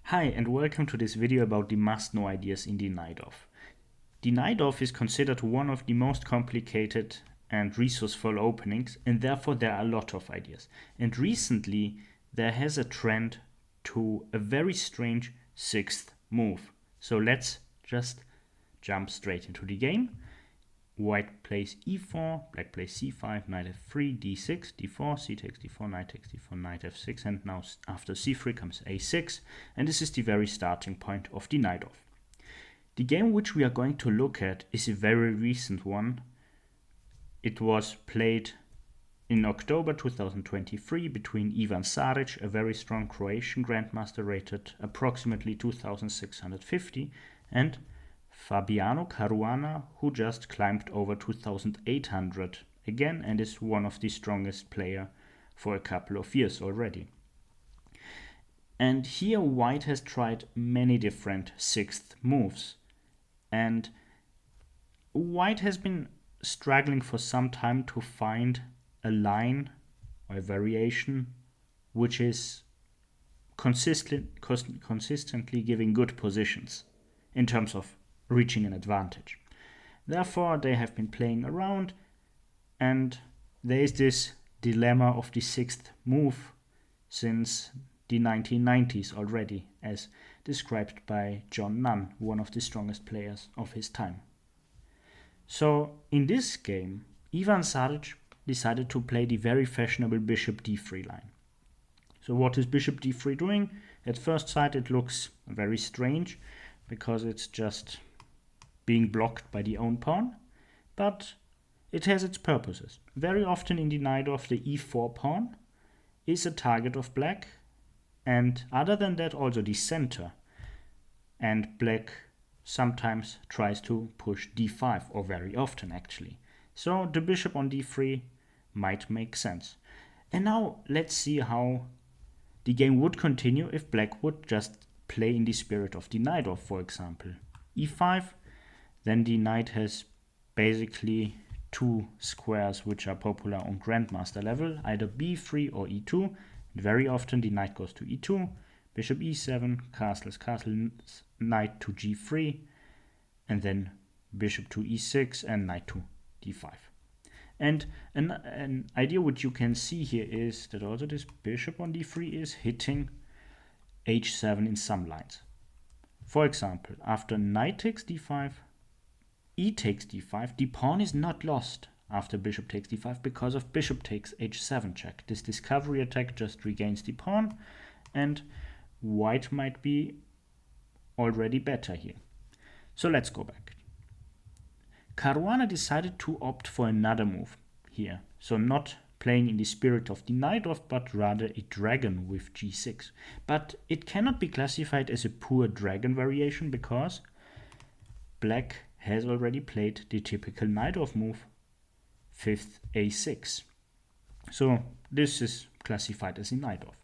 Hi and welcome to this video about the must-know ideas in the Najdorf. The Najdorf is considered one of the most complicated and resourceful openings, and therefore there are a lot of ideas. And recently there has a trend to a very strange sixth move. So let's just jump straight into the game. White plays e4, black plays c5, knight f3, d6, d4, c takes d4, knight takes d4, knight f6, and now after c3 comes a6, and this is the very starting point of the Najdorf. The game which we are going to look at is a very recent one. It was played in October 2023 between Ivan Saric, a very strong Croatian grandmaster rated approximately 2650, and Fabiano Caruana, who just climbed over 2800 again and is one of the strongest players for a couple of years already. And here White has tried many different sixth moves, and White has been struggling for some time to find a line or a variation which is consistently giving good positions in terms of reaching an advantage. Therefore, they have been playing around, and there is this dilemma of the sixth move since the 1990s already, as described by John Nunn, one of the strongest players of his time. So in this game, Ivan Saric decided to play the very fashionable bishop d3 line. So what is bishop d3 doing? At first sight it looks very strange because it's just being blocked by the own pawn, but it has its purposes. Very often in the Najdorf the e4 pawn is a target of black, and other than that also the center, and black sometimes tries to push d5, or very often actually. So the bishop on d3 might make sense. And now let's see how the game would continue if black would just play in the spirit of the Najdorf, for example. e5, then the knight has basically two squares which are popular on grandmaster level, either b3 or e2. And very often the knight goes to e2, bishop e7, castles, knight to g3, and then bishop to e6 and knight to d5. And an idea which you can see here is that also this bishop on d3 is hitting h7 in some lines. For example, after knight takes d5, e takes d5, the pawn is not lost after bishop takes d5 because of bishop takes h7 check. This discovery attack just regains the pawn, and white might be already better here. So let's go back. Caruana decided to opt for another move here, so not playing in the spirit of the Najdorf, but rather a dragon with g6. But it cannot be classified as a pure dragon variation because black has already played the typical Najdorf move, fifth a6. So this is classified as a Najdorf.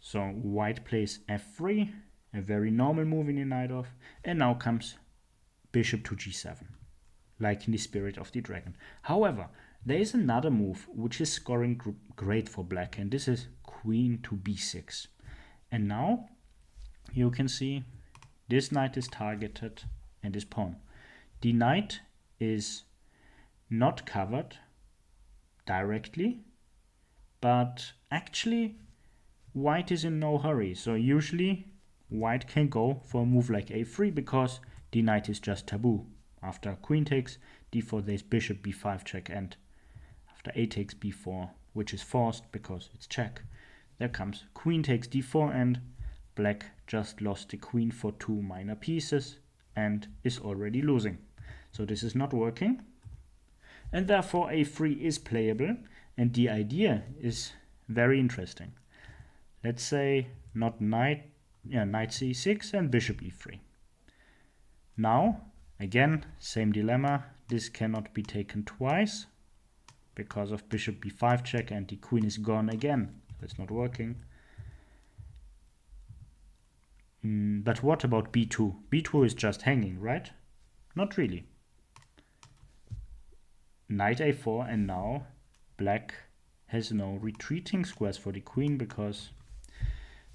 So white plays f3, a very normal move in the Najdorf, and now comes bishop to g7, like in the spirit of the dragon. However, there is another move which is scoring great for black, and this is queen to b6. And now you can see this knight is targeted and this pawn. The knight is not covered directly, but actually white is in no hurry. So usually white can go for a move like a3 because the knight is just taboo. After queen takes d4 there's bishop b5 check, and after a takes b4, which is forced because it's check, there comes queen takes d4, and black just lost the queen for two minor pieces and is already losing. So this is not working, and therefore a3 is playable, and the idea is very interesting. Let's say not knight c6 and bishop e3. Now again, same dilemma. This cannot be taken twice because of bishop b5 check, and the queen is gone again. That's not working. But what about b2? b2 is just hanging, right? Not really. Knight a4, and now black has no retreating squares for the queen because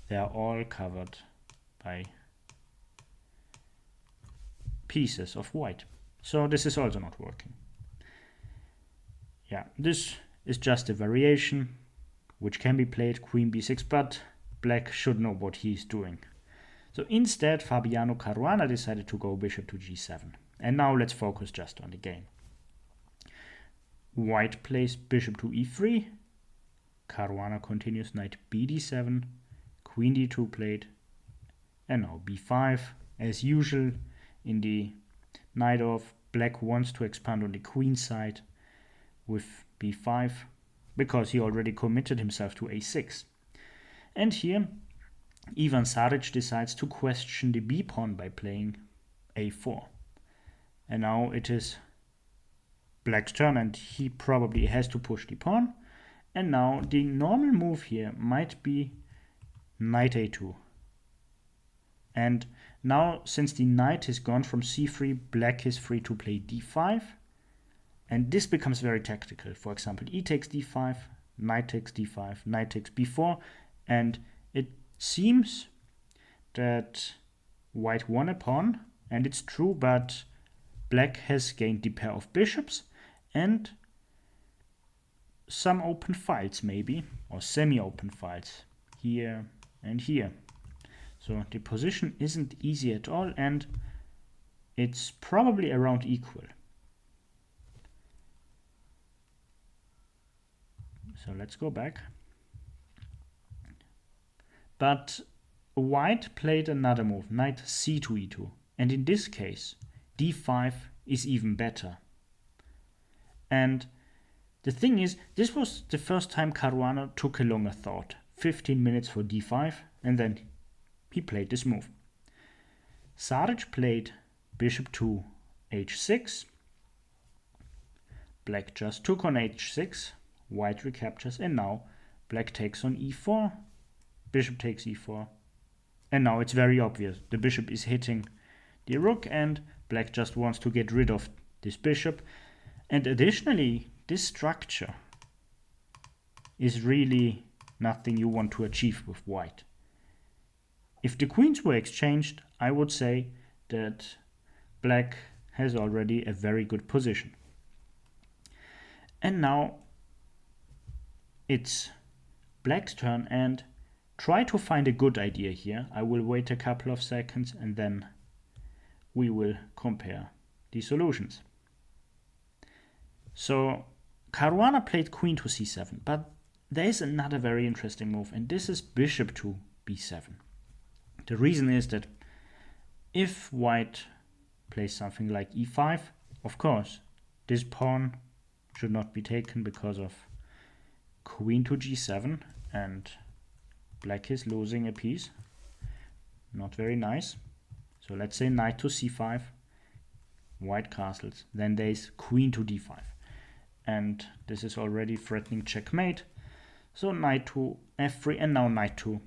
they are all covered by pieces of white. So this is also not working. Yeah, this is just a variation which can be played queen b6, but black should know what he's doing. So instead, Fabiano Caruana decided to go bishop to g7. And now let's focus just on the game. White plays bishop to e3. Caruana continues knight bd7, queen d2 played, and now b5. As usual in the Najdorf, black wants to expand on the queen side with b5 because he already committed himself to a6. And here Ivan Saric decides to question the b pawn by playing a4. And now it is black's turn, and he probably has to push the pawn. And now the normal move here might be knight a2. And now, since the knight is gone from c3, black is free to play d5. And this becomes very tactical. For example, e takes d5, knight takes d5, knight takes b4. And it seems that white won a pawn, and it's true, but black has gained the pair of bishops and some open files maybe, or semi-open files here and here. So the position isn't easy at all, and it's probably around equal. So let's go back. But white played another move, knight c to e2. And in this case, d5 is even better. And the thing is, this was the first time Caruana took a longer thought. 15 minutes for d5, and then he played this move. Saric played bishop to h6. Black just took on h6. White recaptures, and now black takes on e4. Bishop takes e4. And now it's very obvious. The bishop is hitting the rook, and black just wants to get rid of this bishop. And additionally, this structure is really nothing you want to achieve with white. If the queens were exchanged, I would say that black has already a very good position. And now it's black's turn, and try to find a good idea here. I will wait a couple of seconds and then we will compare the solutions. So Caruana played queen to c7, but there is another very interesting move, and this is bishop to b7. The reason is that if white plays something like e5, of course, this pawn should not be taken because of queen to g7, and black is losing a piece. Not very nice. So let's say knight to c5, white castles, then there's queen to d5. And this is already threatening checkmate. So knight to f3, and now knight to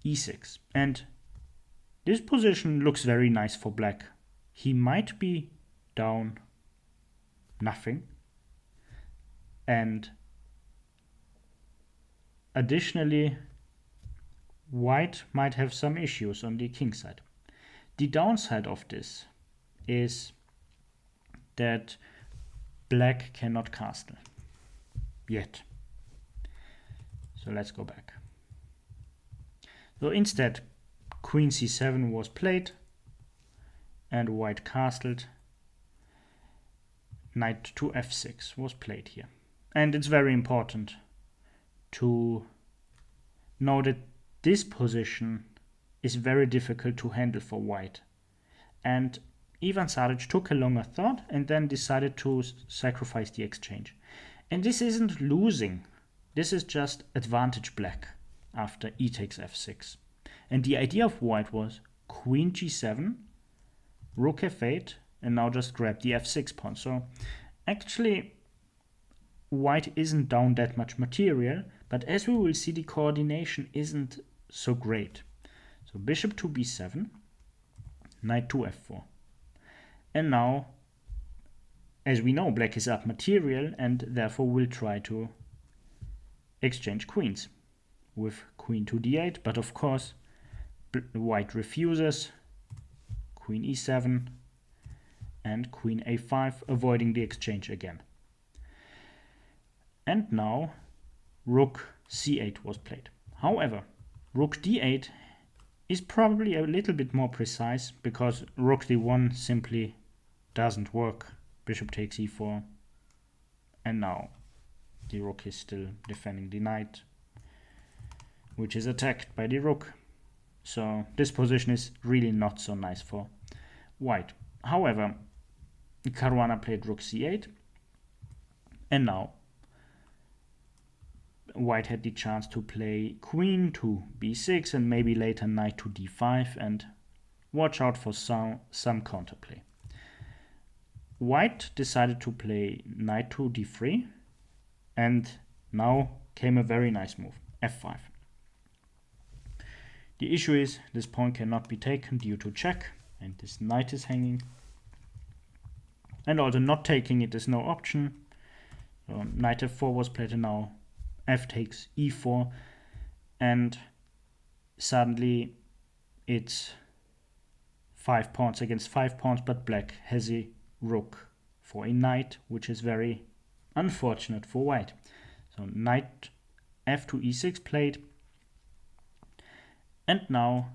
e6. And this position looks very nice for black. He might be down nothing. And additionally, white might have some issues on the king side. The downside of this is that black cannot castle yet. So let's go back. So instead, queen c7 was played and white castled. Knight to f6 was played here. And it's very important to know that this position is very difficult to handle for white. And Ivan Saric took a longer thought and then decided to sacrifice the exchange. And this isn't losing. This is just advantage black after e takes f6. And the idea of white was queen g7, rook f8, and now just grab the f6 pawn. So actually, white isn't down that much material, but as we will see, the coordination isn't so great. So bishop to b7, knight to f4. And now, as we know, black is up material and therefore will try to exchange queens with queen to d8, but of course white refuses. Queen e7 and queen a5, avoiding the exchange again. And now rook c8 was played. However, rook d8 is probably a little bit more precise, because rook d1 simply doesn't work. Bishop takes e4, and now the rook is still defending the knight, which is attacked by the rook. So this position is really not so nice for white. However, Caruana played rook c8, and now white had the chance to play queen to b6 and maybe later knight to d5 and watch out for some counterplay. White decided to play knight to d3, and now came a very nice move, f5. The issue is this pawn cannot be taken due to check, and this knight is hanging. And also not taking it is no option. So knight f4 was played, and now f takes e4, and suddenly it's 5 pawns against 5 pawns, but black has a rook for a knight, which is very unfortunate for white. So knight f to e6 played, and now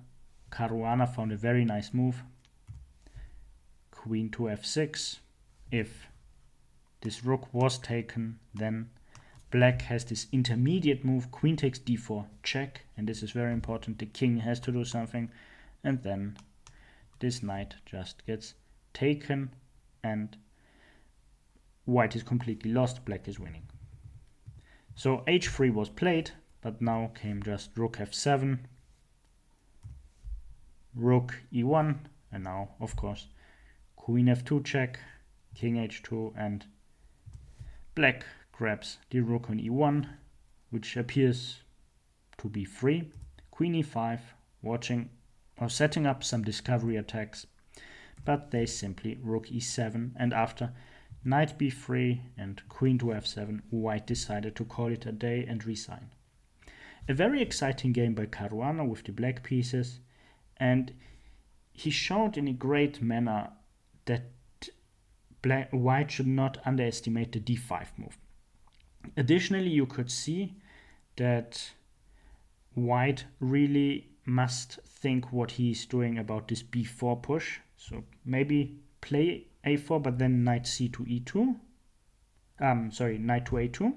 Caruana found a very nice move. Queen to f6. If this rook was taken, then black has this intermediate move, queen takes d4, check, and this is very important. The king has to do something, and then this knight just gets taken, and white is completely lost, black is winning. So h3 was played, but now came just rook f7, rook e1, and now, of course, queen f2 check, king h2, and black grabs the rook on e1, which appears to be free. Queen e5, watching or setting up some discovery attacks, but they simply rook e7, and after knight b3 and queen to f7, white decided to call it a day and resign. A very exciting game by Caruana with the black pieces, and he showed in a great manner that white should not underestimate the d5 move. Additionally, you could see that white really must think what he's doing about this b4 push. So maybe play a4, but then knight c to e2. Knight to a2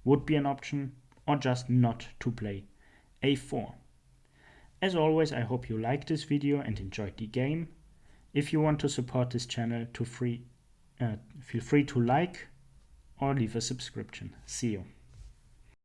would be an option, or just not to play a4. As always, I hope you liked this video and enjoyed the game. If you want to support this channel, feel free to like or leave a subscription. See you.